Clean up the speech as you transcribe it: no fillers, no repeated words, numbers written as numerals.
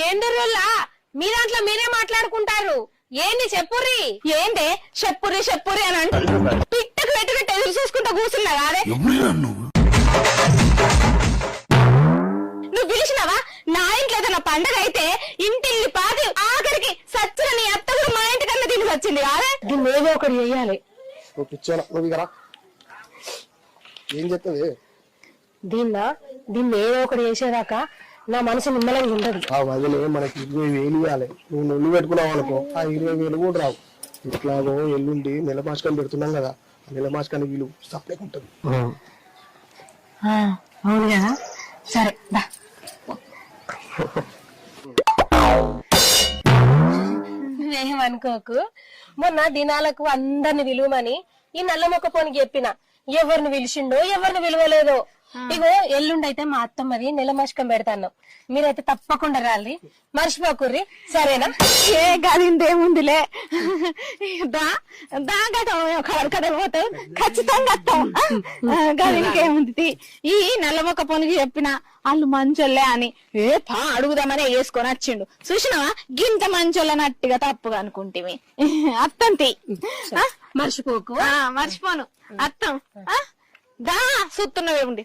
ఏందరులా మీ దాంట్లో మీరే మాట్లాడుకుంటారు. ఏంది చెప్పుర్రి? ఏందే చెప్పుర్రి చెప్పుర్రి అని అంటే పిట్టకు పెట్టుకుంటే ఎదురు చూసుకుంటా కూర్చున్నా కాదే. నువ్వు పిలిచినావా? నా ఇంట్లో ఏదైనా పండగ అయితే ఇంటిల్లి పాది ఆఖరికి సచ్చిన నీ అత్త కూడా మా ఇంటి కన్నా తిని వచ్చింది కాదే. దీన్ని ఏదో ఒకటి చెయ్యాలి. ఏం చెప్తుంది? దీన్ని ఏదో ఒకటి చేసేదాకా నా మనసు నిమ్మలంగా ఉండదు. ఆ వదిలే మనకి 20,000 ఇవ్వాలి. నువ్వు నొల్లు పెట్టుకున్నావు అనుకో ఆ 20,000 కూడా రావు. ఇట్లాగో ఎల్లుండి నెల మాసకాన్ని పెడుతున్నాం కదా, ఆ నెల మాసకానికి వీలు సప్లై ఉంటుంది. అవును కదా, సరే నువ్వేమనుకోకు. మొన్న దినాలకు అందరిని విలువమని ఈ నల్ల మొక్క పోనికి చెప్పిన. ఎవరిని పిలిచిండో ఎవరిని విలువలేదో. ఇగో ఎల్లుండి అయితే మా అత్తమ్మది నెల మశకం పెడతాను. మీరైతే తప్పకుండా రాలి, మర్చిపోకుర్రి, సరేనా? ఏ గదిందేముందిలే, కథలు పోతావు ఖచ్చితంగా వస్తాం. గదికేముంది? ఈ నల్ల మొక్క పనికి చెప్పిన వాళ్ళు మంచోళ్ళే అని అడుగుదామని వేసుకొని వచ్చిండు. చూసినావా గింత మంచోళ్ళనట్టుగా తప్పుగా అనుకుంటేవి. అత్తంతి మర్చిపోకు. మర్చిపోను అత్తం. దా సుత్తున్నవే ఉండి